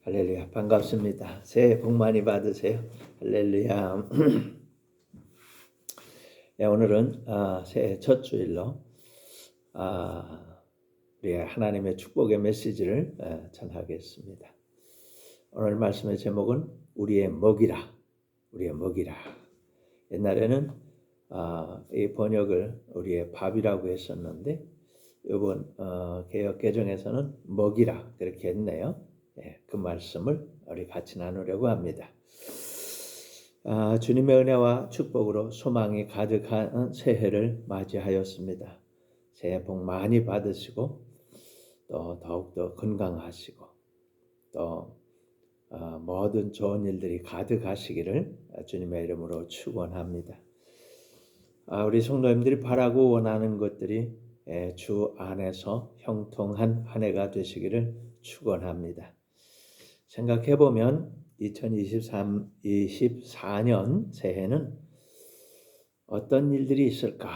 할렐루야, 반갑습니다. 새해 복 많이 받으세요. 할렐루야. 네, 오늘은 새해 첫 주일로 우리 하나님의 축복의 메시지를 전하겠습니다. 오늘 말씀의 제목은 우리의 먹이라. 우리의 먹이라. 옛날에는 이 번역을 우리의 밥이라고 했었는데 이번 개역 개정에서는 먹이라 그렇게 했네요. 그 말씀을 우리 같이 나누려고 합니다. 주님의 은혜와 축복으로 소망이 가득한 새해를 맞이하였습니다. 새해 복 많이 받으시고 또 더욱더 건강하시고 또 모든 좋은 일들이 가득하시기를 주님의 이름으로 축원합니다. 우리 성도님들이 바라고 원하는 것들이 주 안에서 형통한 한 해가 되시기를 축원합니다. 생각해보면 2024년 새해는 어떤 일들이 있을까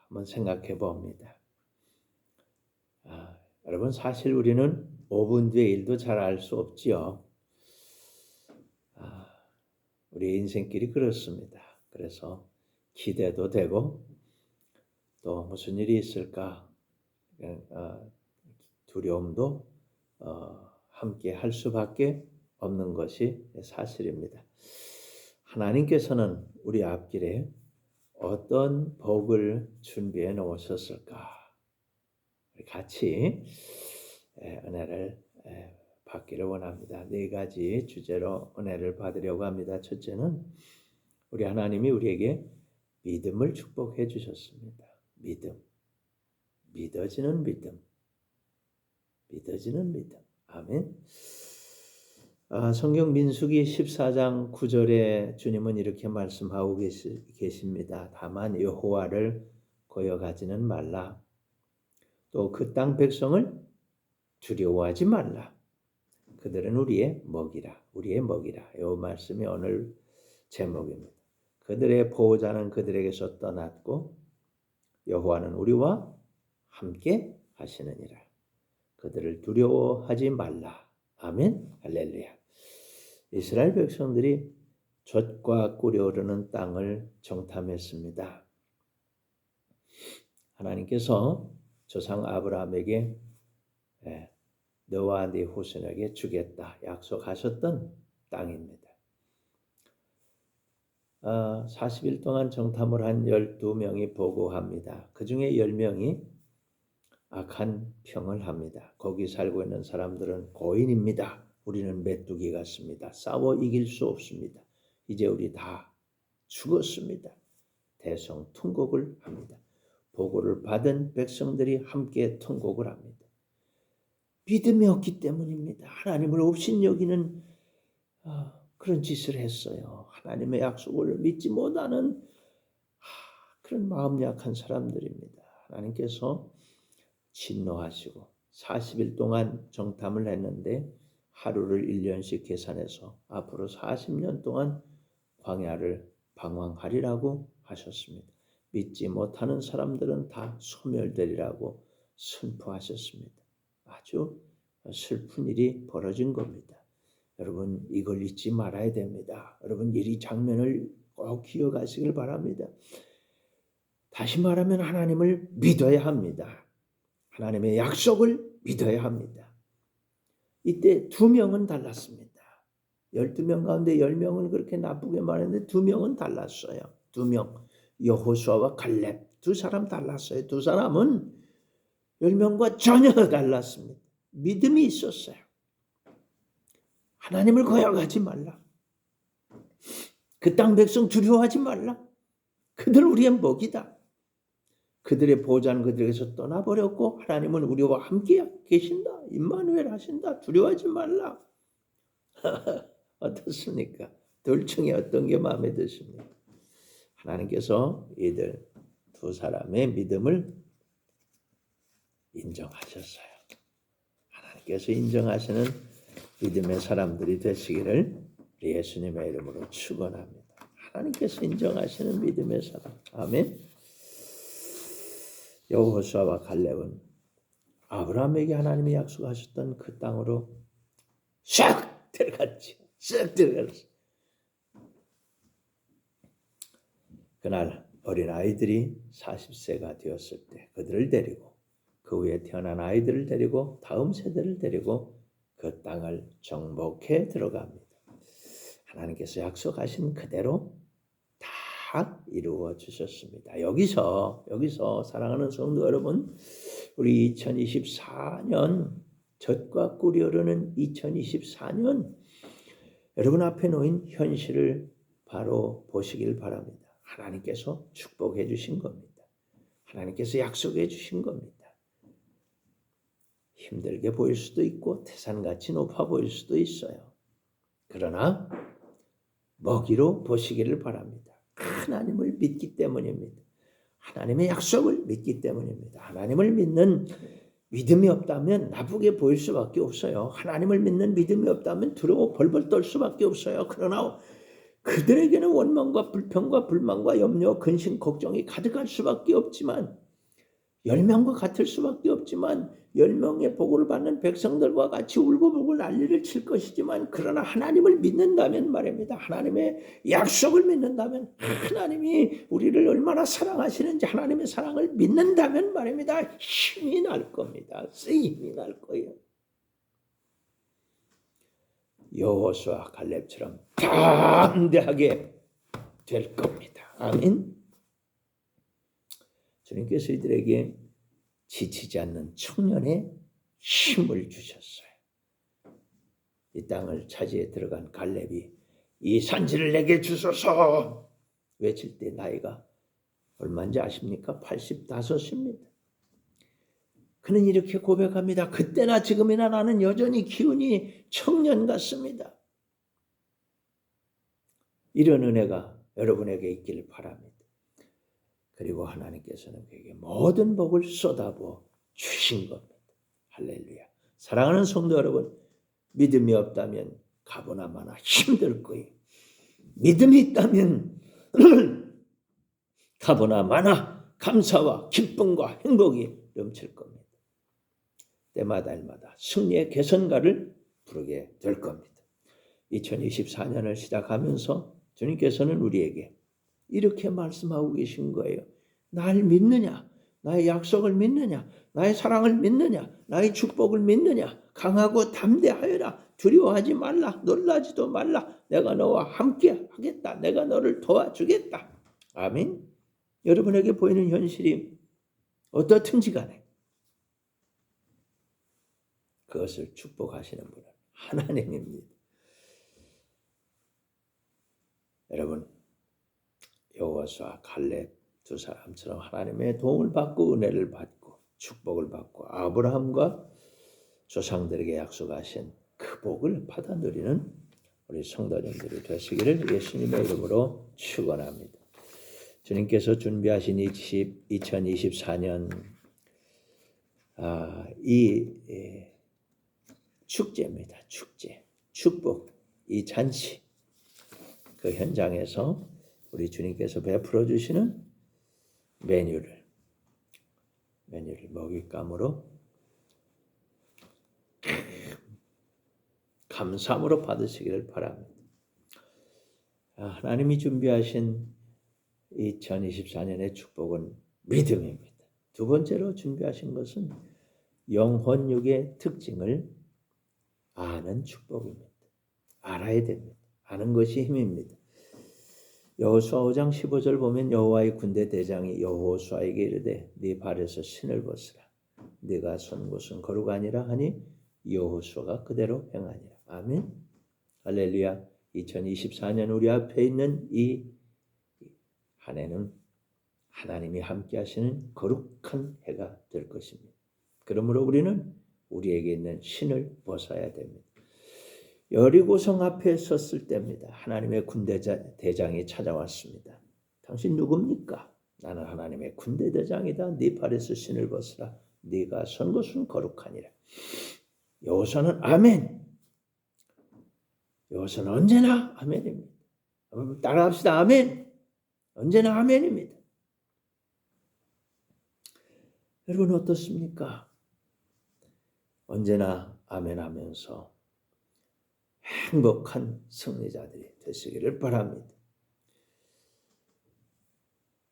한번 생각해봅니다. 여러분 사실 우리는 5분 뒤의 일도 잘 알 수 없지요. 우리 인생길이 그렇습니다. 그래서 기대도 되고 또 무슨 일이 있을까 두려움도 함께 할 수밖에 없는 것이 사실입니다. 하나님께서는 우리 앞길에 어떤 복을 준비해 놓으셨을까? 같이 은혜를 받기를 원합니다. 4가지 주제로 은혜를 받으려고 합니다. 첫째는 우리 하나님이 우리에게 믿음을 축복해 주셨습니다. 믿음. 믿어지는 믿음. 믿어지는 믿음. 아멘. 성경 민수기 14장 9절에 주님은 이렇게 말씀하고 계십니다. 다만 여호와를 거역하지는 말라. 또 그 땅 백성을 두려워하지 말라. 그들은 우리의 먹이라. 우리의 먹이라. 이 말씀이 오늘 제목입니다. 그들의 보호자는 그들에게서 떠났고 여호와는 우리와 함께 하시느니라. 그들을 두려워하지 말라. 아멘. 할렐루야. 이스라엘 백성들이 젖과 꿀이 흐르는 땅을 정탐했습니다. 하나님께서 조상 아브라함에게 너와 네 후손에게 주겠다 약속하셨던 땅입니다. 40일 동안 정탐을 한 12명이 보고합니다. 그 중에 10명이 악한 평을 합니다. 거기 살고 있는 사람들은 고인입니다. 우리는 메뚜기 같습니다. 싸워 이길 수 없습니다. 이제 우리 다 죽었습니다. 대성통곡을 합니다. 보고를 받은 백성들이 함께 통곡을 합니다. 믿음이 없기 때문입니다. 하나님을 업신여기는 그런 짓을 했어요. 하나님의 약속을 믿지 못하는 그런 마음 약한 사람들입니다. 하나님께서 진노하시고 40일 동안 정탐을 했는데 하루를 1년씩 계산해서 앞으로 40년 동안 광야를 방황하리라고 하셨습니다. 믿지 못하는 사람들은 다 소멸되리라고 선포하셨습니다. 아주 슬픈 일이 벌어진 겁니다. 여러분 이걸 잊지 말아야 됩니다. 여러분 이 장면을 꼭 기억하시길 바랍니다. 다시 말하면 하나님을 믿어야 합니다. 하나님의 약속을 믿어야 합니다. 이때 2명은 달랐습니다. 12명 가운데 10명은 그렇게 나쁘게 말했는데 2명은 달랐어요. 2명. 여호수아와 갈렙. 2사람 달랐어요. 2사람은 10명과 전혀 달랐습니다. 믿음이 있었어요. 하나님을 거역하지 말라. 그 땅 백성 두려워하지 말라. 그들 우리의 먹이다. 그들의 보호자는 그들에게서 떠나버렸고 하나님은 우리와 함께 계신다. 임마누엘 하신다. 두려워하지 말라. 어떻습니까? 둘 중에 어떤 게 마음에 드십니까? 하나님께서 이들 2사람의 믿음을 인정하셨어요. 하나님께서 인정하시는 믿음의 사람들이 되시기를 예수님의 이름으로 축원합니다. 하나님께서 인정하시는 믿음의 사람. 아멘. 여호수아와 갈렙은 아브라함에게 하나님이 약속하셨던 그 땅으로 샥 들어갔지. 쓱 들어갔어. 그날 어린아이들이 40세가 되었을 때 그들을 데리고 그 후에 태어난 아이들을 데리고 다음 세대를 데리고 그 땅을 정복해 들어갑니다. 하나님께서 약속하신 그대로 다 이루어 주셨습니다. 여기서 사랑하는 성도 여러분, 우리 2024년 젖과 꿀이 흐르는 2024년 여러분 앞에 놓인 현실을 바로 보시길 바랍니다. 하나님께서 축복해 주신 겁니다. 하나님께서 약속해 주신 겁니다. 힘들게 보일 수도 있고 태산같이 높아 보일 수도 있어요. 그러나 먹이로 보시기를 바랍니다. 하나님을 믿기 때문입니다. 하나님의 약속을 믿기 때문입니다. 하나님을 믿는 믿음이 없다면 나쁘게 보일 수밖에 없어요. 하나님을 믿는 믿음이 없다면 두려워 벌벌 떨 수밖에 없어요. 그러나 그들에게는 원망과 불평과 불만과 염려, 근심, 걱정이 가득할 수밖에 없지만 10명과 같을 수밖에 없지만 10명의 보고를 받는 백성들과 같이 울고불고 난리를 칠 것이지만 그러나 하나님을 믿는다면 말입니다. 하나님의 약속을 믿는다면 하나님이 우리를 얼마나 사랑하시는지 하나님의 사랑을 믿는다면 말입니다. 힘이 날 겁니다. 힘이 날 거예요. 여호수아 갈렙처럼 담대하게 될 겁니다. 아멘. 주님께서 이들에게 지치지 않는 청년의 힘을 주셨어요. 이 땅을 차지해 들어간 갈렙이 이 산지를 내게 주소서 외칠 때 나이가 얼마인지 아십니까? 85입니다. 그는 이렇게 고백합니다. 그때나 지금이나 나는 여전히 기운이 청년 같습니다. 이런 은혜가 여러분에게 있기를 바랍니다. 그리고 하나님께서는 그에게 모든 복을 쏟아부어 주신 겁니다. 할렐루야. 사랑하는 성도 여러분, 믿음이 없다면 가보나 마나 힘들 거예요. 믿음이 있다면 가보나 마나 감사와 기쁨과 행복이 넘칠 겁니다. 때마다 일마다 승리의 개선가를 부르게 될 겁니다. 2024년을 시작하면서 주님께서는 우리에게 이렇게 말씀하고 계신 거예요. 날 믿느냐? 나의 약속을 믿느냐? 나의 사랑을 믿느냐? 나의 축복을 믿느냐? 강하고 담대하여라. 두려워하지 말라. 놀라지도 말라. 내가 너와 함께 하겠다. 내가 너를 도와주겠다. 아멘. 여러분에게 보이는 현실이 어떻든지 간에 그것을 축복하시는 분은 하나님입니다. 여러분, 여호수아 갈렙 두 사람처럼 하나님의 도움을 받고 은혜를 받고 축복을 받고 아브라함과 조상들에게 약속하신 그 복을 받아 누리는 우리 성도님들이 되시기를 예수님의 이름으로 축원합니다. 주님께서 준비하신 2024년 이 축제입니다. 축제, 축복, 이 잔치 그 현장에서 우리 주님께서 베풀어 주시는 메뉴를 먹잇감으로 감사함으로 받으시기를 바랍니다. 하나님이 준비하신 2024년의 축복은 믿음입니다. 두 번째로 준비하신 것은 영혼육의 특징을 아는 축복입니다. 알아야 됩니다. 아는 것이 힘입니다. 여호수아 5장 15절 보면 여호와의 군대 대장이 여호수아에게 이르되 네 발에서 신을 벗으라. 네가 선 곳은 거룩하니라 하니 여호수아가 그대로 행하니라. 아멘. 할렐루야. 2024년 우리 앞에 있는 이 한 해는 하나님이 함께 하시는 거룩한 해가 될 것입니다. 그러므로 우리는 우리에게 있는 신을 벗어야 됩니다. 여리고성 앞에 섰을 때입니다. 하나님의 군대 대장이 찾아왔습니다. 당신 누굽니까? 나는 하나님의 군대 대장이다. 네 발에서 신을 벗으라. 네가 선 곳은 거룩하니라. 여호수아는 아멘. 여호수아는 언제나 아멘입니다. 따라합시다. 아멘. 언제나 아멘입니다. 여러분 어떻습니까? 언제나 아멘하면서 행복한 승리자들이 되시기를 바랍니다.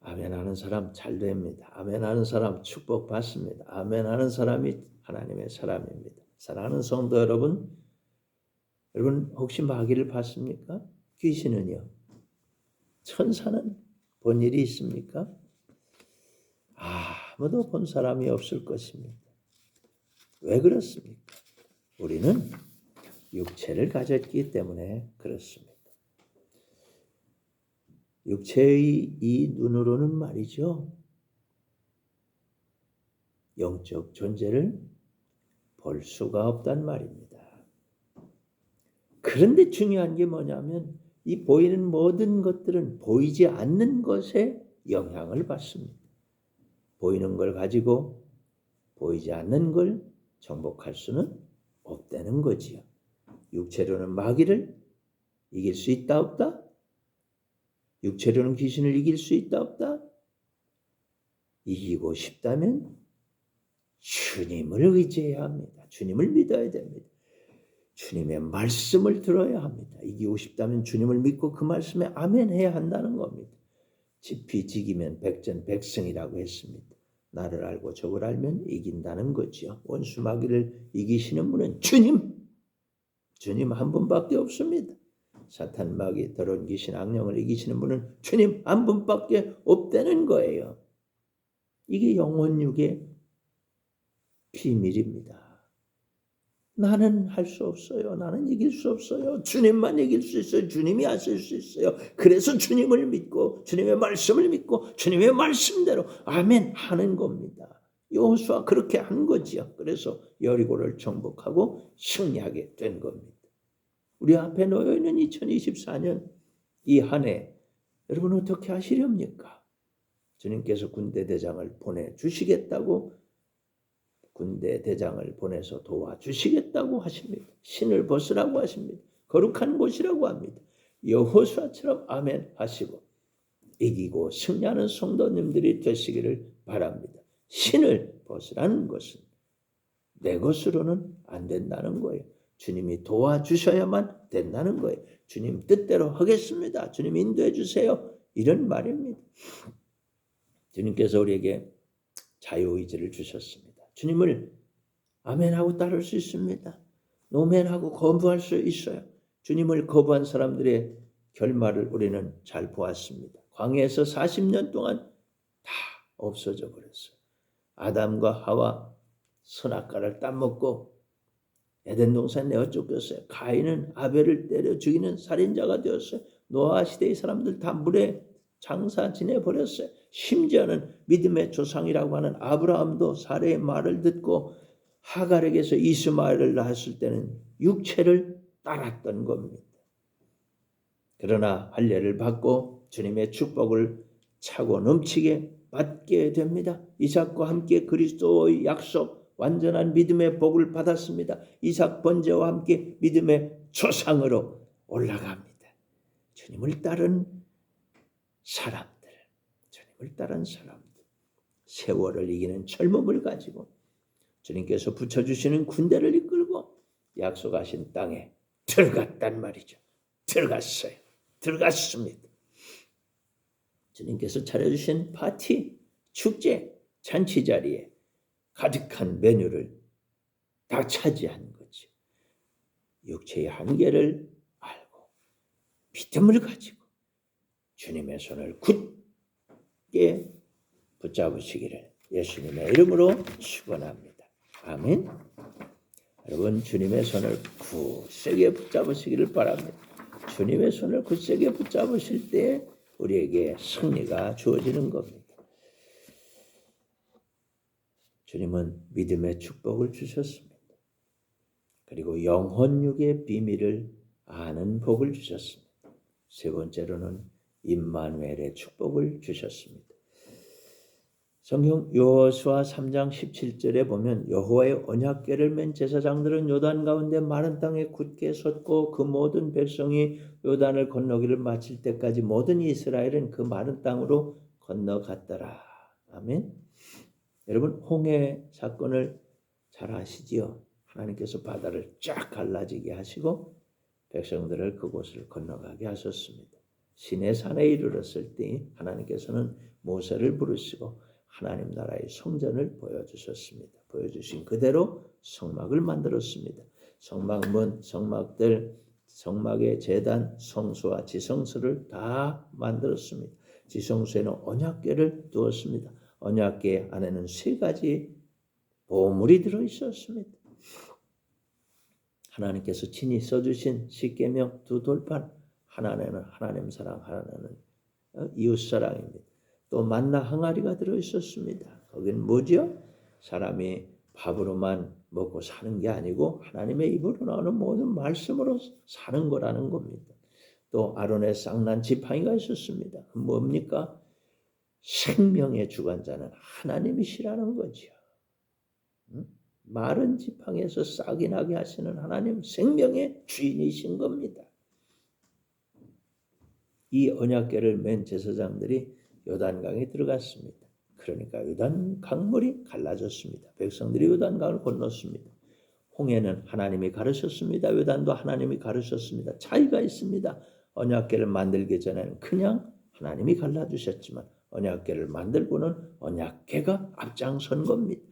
아멘 하는 사람 잘 됩니다. 아멘 하는 사람 축복받습니다. 아멘 하는 사람이 하나님의 사람입니다. 사랑하는 성도 여러분, 혹시 마귀를 봤습니까? 귀신은요? 천사는 본 일이 있습니까? 아무도 본 사람이 없을 것입니다. 왜 그렇습니까? 우리는 육체를 가졌기 때문에 그렇습니다. 육체의 이 눈으로는 말이죠, 영적 존재를 볼 수가 없단 말입니다. 그런데 중요한 게 뭐냐면 이 보이는 모든 것들은 보이지 않는 것에 영향을 받습니다. 보이는 걸 가지고 보이지 않는 걸 정복할 수는 없다는 거지요. 육체로는 마귀를 이길 수 있다 없다? 육체로는 귀신을 이길 수 있다 없다? 이기고 싶다면 주님을 의지해야 합니다. 주님을 믿어야 됩니다. 주님의 말씀을 들어야 합니다. 이기고 싶다면 주님을 믿고 그 말씀에 아멘 해야 한다는 겁니다. 지피지기면 백전백승이라고 했습니다. 나를 알고 적을 알면 이긴다는 거죠. 원수 마귀를 이기시는 분은 주님 한 분밖에 없습니다. 사탄 마귀 더러운 귀신 악령을 이기시는 분은 주님 한 분밖에 없다는 거예요. 이게 영혼육의 비밀입니다. 나는 할 수 없어요. 나는 이길 수 없어요. 주님만 이길 수 있어요. 주님이 하실 수 있어요. 그래서 주님을 믿고 주님의 말씀을 믿고 주님의 말씀대로 아멘 하는 겁니다. 여호수아 그렇게 한 거지요. 그래서 여리고를 정복하고 승리하게 된 겁니다. 우리 앞에 놓여 있는 2024년 이 한 해 여러분 어떻게 하시렵니까? 주님께서 군대 대장을 보내주시겠다고 군대 대장을 보내서 도와주시겠다고 하십니다. 신을 벗으라고 하십니다. 거룩한 곳이라고 합니다. 여호수아처럼 아멘 하시고 이기고 승리하는 성도님들이 되시기를 바랍니다. 신을 벗으라는 것은 내 것으로는 안 된다는 거예요. 주님이 도와주셔야만 된다는 거예요. 주님 뜻대로 하겠습니다. 주님 인도해 주세요. 이런 말입니다. 주님께서 우리에게 자유의지를 주셨습니다. 주님을 아멘하고 따를 수 있습니다. 노멘하고 거부할 수 있어요. 주님을 거부한 사람들의 결말을 우리는 잘 보았습니다. 광야에서 40년 동안 다 없어져 버렸어요. 아담과 하와 선악과를 따먹고 에덴 동산에 내어 쫓겼어요. 가인은 아벨을 때려 죽이는 살인자가 되었어요. 노아 시대의 사람들 다 물에 장사 지내버렸어요. 심지어는 믿음의 조상이라고 하는 아브라함도 사레의 말을 듣고 하갈에게서 이스마엘을 낳았을 때는 육체를 따랐던 겁니다. 그러나 할례를 받고 주님의 축복을 차고 넘치게 받게 됩니다. 이삭과 함께 그리스도의 약속 완전한 믿음의 복을 받았습니다. 이삭 번제와 함께 믿음의 조상으로 올라갑니다. 주님을 따른 사람들, 세월을 이기는 젊음을 가지고 주님께서 붙여주시는 군대를 이끌고 약속하신 땅에 들어갔단 말이죠. 들어갔습니다. 주님께서 차려주신 파티, 축제, 잔치 자리에 가득한 메뉴를 다 차지한 거죠. 육체의 한계를 알고 믿음을 가지고 주님의 손을 굳게 붙잡으시기를 예수님의 이름으로 축원합니다. 아멘. 여러분 주님의 손을 굳세게 붙잡으시기를 바랍니다. 주님의 손을 굳세게 붙잡으실 때 우리에게 승리가 주어지는 겁니다. 주님은 믿음의 축복을 주셨습니다. 그리고 영혼육의 비밀을 아는 복을 주셨습니다. 세 번째로는 임마누엘의 축복을 주셨습니다. 성경 여호수아 3장 17절에 보면 여호와의 언약궤를 맨 제사장들은 요단 가운데 마른 땅에 굳게 섰고 그 모든 백성이 요단을 건너기를 마칠 때까지 모든 이스라엘은 그 마른 땅으로 건너갔더라. 아멘. 여러분 홍해 사건을 잘 아시지요? 하나님께서 바다를 쫙 갈라지게 하시고 백성들을 그곳을 건너가게 하셨습니다. 시내산에 이르렀을 때 하나님께서는 모세를 부르시고 하나님 나라의 성전을 보여주셨습니다. 보여주신 그대로 성막을 만들었습니다. 성막문, 성막들, 성막의 제단, 성수와 지성소를 다 만들었습니다. 지성소에는 언약궤를 두었습니다. 언약궤 안에는 3가지 보물이 들어있었습니다. 하나님께서 친히 써주신 십계명 2돌판, 하나는 하나님 사랑, 하나는 이웃 사랑입니다. 또 만나 항아리가 들어있었습니다. 거긴 뭐죠? 사람이 밥으로만 먹고 사는 게 아니고 하나님의 입으로 나오는 모든 말씀으로 사는 거라는 겁니다. 또 아론의 쌍난 지팡이가 있었습니다. 뭡니까? 생명의 주관자는 하나님이시라는 거죠. 마른 지팡이에서 싹이 나게 하시는 하나님, 생명의 주인이신 겁니다. 이 언약궤를 맨 제사장들이 요단강에 들어갔습니다. 그러니까 요단 강물이 갈라졌습니다. 백성들이 요단강을 건넜습니다. 홍해는 하나님이 가르쳤습니다. 요단도 하나님이 가르쳤습니다. 차이가 있습니다. 언약궤를 만들기 전에는 그냥 하나님이 갈라주셨지만 언약궤를 만들고는 언약궤가 앞장선 겁니다.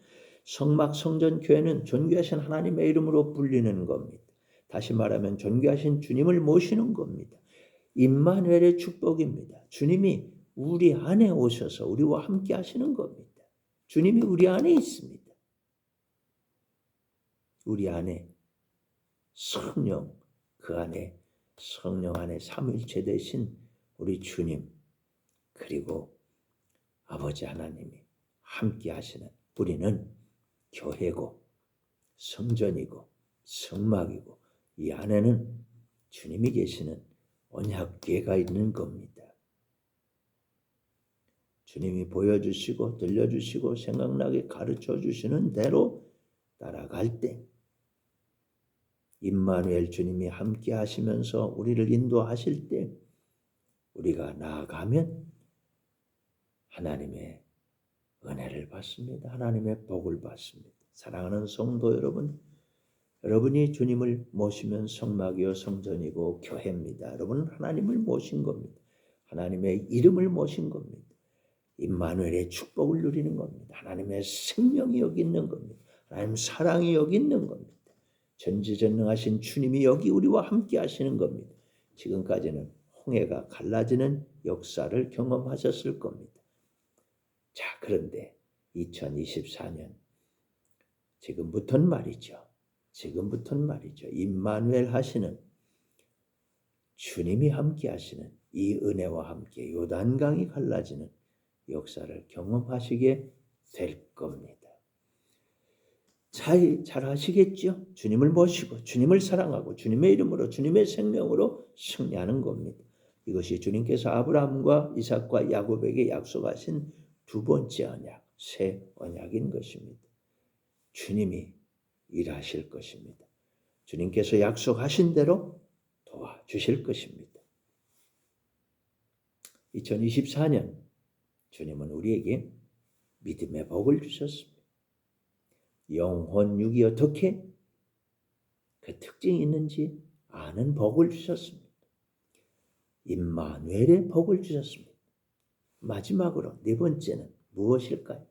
성막, 성전, 교회는 존귀하신 하나님의 이름으로 불리는 겁니다. 다시 말하면 존귀하신 주님을 모시는 겁니다. 임마누엘의 축복입니다. 주님이 우리 안에 오셔서 우리와 함께 하시는 겁니다. 주님이 우리 안에 있습니다. 우리 안에 성령, 그 안에 성령 안에 삼위일체 되신 우리 주님, 그리고 아버지 하나님이 함께 하시는 우리는 교회고 성전이고 성막이고 이 안에는 주님이 계시는 언약궤가 있는 겁니다. 주님이 보여주시고 들려주시고 생각나게 가르쳐 주시는 대로 따라갈 때 임마누엘 주님이 함께 하시면서 우리를 인도하실 때 우리가 나아가면 하나님의 은혜를 받습니다. 하나님의 복을 받습니다. 사랑하는 성도 여러분, 여러분이 주님을 모시면 성막이요 성전이고 교회입니다. 여러분은 하나님을 모신 겁니다. 하나님의 이름을 모신 겁니다. 임마누엘의 축복을 누리는 겁니다. 하나님의 생명이 여기 있는 겁니다. 하나님 사랑이 여기 있는 겁니다. 전지전능하신 주님이 여기 우리와 함께 하시는 겁니다. 지금까지는 홍해가 갈라지는 역사를 경험하셨을 겁니다. 자, 그런데 2024년 지금부터는 말이죠. 임마누엘 하시는 주님이 함께 하시는 이 은혜와 함께 요단강이 갈라지는 역사를 경험하시게 될 겁니다. 잘 하시겠죠? 주님을 모시고 주님을 사랑하고 주님의 이름으로 주님의 생명으로 승리하는 겁니다. 이것이 주님께서 아브라함과 이삭과 야곱에게 약속하신 2번째 언약, 새 언약인 것입니다. 주님이 일하실 것입니다. 주님께서 약속하신 대로 도와주실 것입니다. 2024년 주님은 우리에게 믿음의 복을 주셨습니다. 영혼, 육이 어떻게 그 특징이 있는지 아는 복을 주셨습니다. 임마누엘의 복을 주셨습니다. 마지막으로 4번째는 무엇일까요?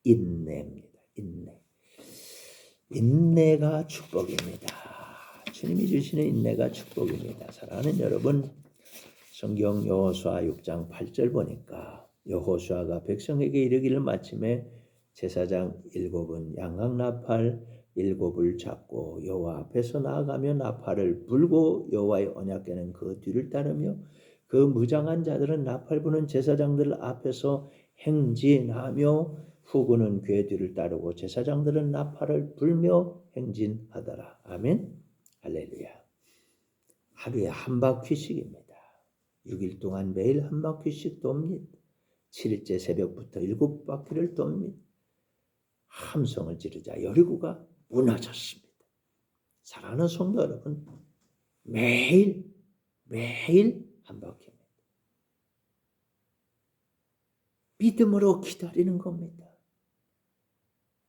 인내입니다. 인내가 축복입니다. 주님이 주시는 인내가 축복입니다. 사랑하는 여러분, 성경 여호수아 6장 8절 보니까 여호수아가 백성에게 이르기를 마침에 제사장 7은 양각 나팔 7을 잡고 여호와 앞에서 나아가며 나팔을 불고 여호와의 언약궤는 그 뒤를 따르며 그 무장한 자들은 나팔 부는 제사장들 앞에서 행진하며 후군은 궤 뒤를 따르고 제사장들은 나팔을 불며 행진하더라. 아멘. 할렐루야. 하루에 한 바퀴씩입니다. 6일 동안 매일 한 바퀴씩 돕니다. 7일째 새벽부터 7바퀴를 돕니다. 함성을 지르자 여리고가 무너졌습니다. 사랑하는 성도 여러분, 매일 한 바퀴입니다. 믿음으로 기다리는 겁니다.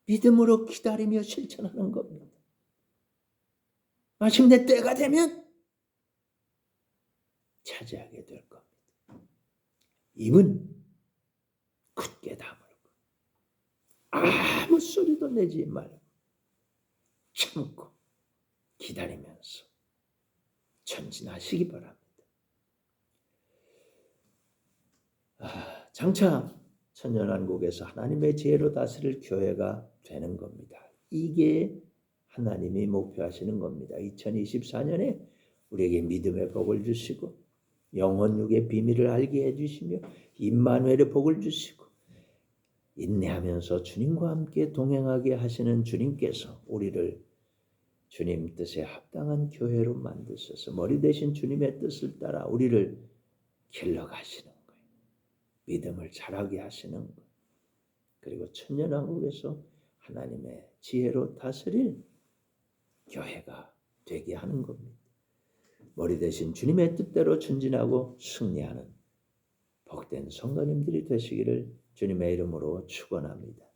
믿음으로 기다리며 실천하는 겁니다. 마침내 때가 되면 차지하게 될 겁니다. 입은 굳게 다물고 아무 소리도 내지 말고 참고 기다리면서 전진하시기 바랍니다. 장차 천년왕국에서 하나님의 지혜로 다스릴 교회가 되는 겁니다. 이게 하나님이 목표하시는 겁니다. 2024년에 우리에게 믿음의 복을 주시고 영혼육의 비밀을 알게 해주시며 임마누엘의 복을 주시고 인내하면서 주님과 함께 동행하게 하시는 주님께서 우리를 주님 뜻에 합당한 교회로 만드셔서 머리 대신 주님의 뜻을 따라 우리를 길러가시는 거예요. 믿음을 자라게 하시는 거예요. 그리고 천년왕국에서 하나님의 지혜로 다스릴 교회가 되게 하는 겁니다. 머리 대신 주님의 뜻대로 전진하고 승리하는 복된 성도님들이 되시기를 주님의 이름으로 축원합니다.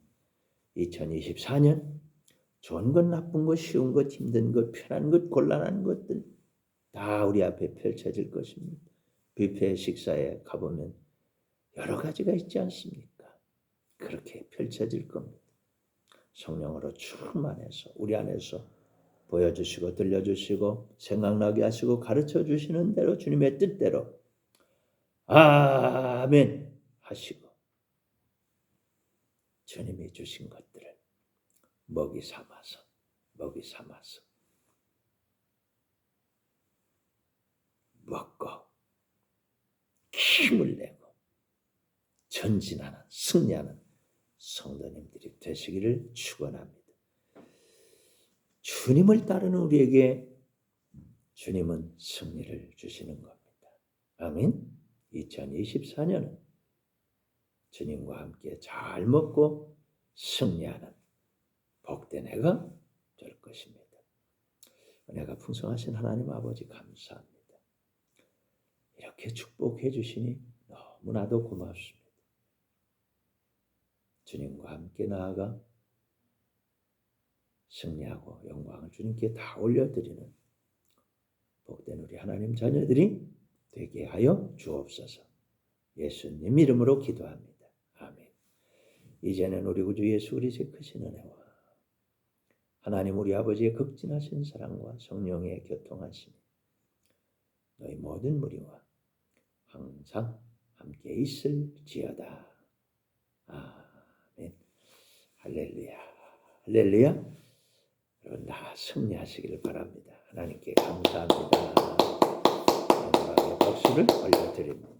2024년 좋은 것, 나쁜 것, 쉬운 것, 힘든 것, 편한 것, 곤란한 것들 다 우리 앞에 펼쳐질 것입니다. 뷔페 식사에 가보면 여러 가지가 있지 않습니까? 그렇게 펼쳐질 겁니다. 성령으로 충만해서 우리 안에서 보여주시고 들려주시고 생각나게 하시고 가르쳐주시는 대로 주님의 뜻대로 아멘 하시고 주님이 주신 것들을 먹이 삼아서 먹고 힘을 내고 전진하는 승리하는 성도님들이 되시기를 축원합니다. 주님을 따르는 우리에게 주님은 승리를 주시는 겁니다. 아멘. 2024년은 주님과 함께 잘 먹고 승리하는 복된 해가 될 것입니다. 은혜가 풍성하신 하나님 아버지 감사합니다. 이렇게 축복해 주시니 너무나도 고맙습니다. 주님과 함께 나아가 승리하고 영광을 주님께 다 올려드리는 복된 우리 하나님 자녀들이 되게 하여 주옵소서. 예수님 이름으로 기도합니다. 아멘. 이제는 우리 구주 예수 그리스도의 크신 은혜와 하나님 우리 아버지의 극진하신 사랑과 성령의 교통하심이 너희 모든 무리와 항상 함께 있을지어다. 아멘. 할렐루야. 할렐루야. 여러분 다 승리하시기를 바랍니다. 하나님께 감사합니다. 영광의 박수를 올려드립니다.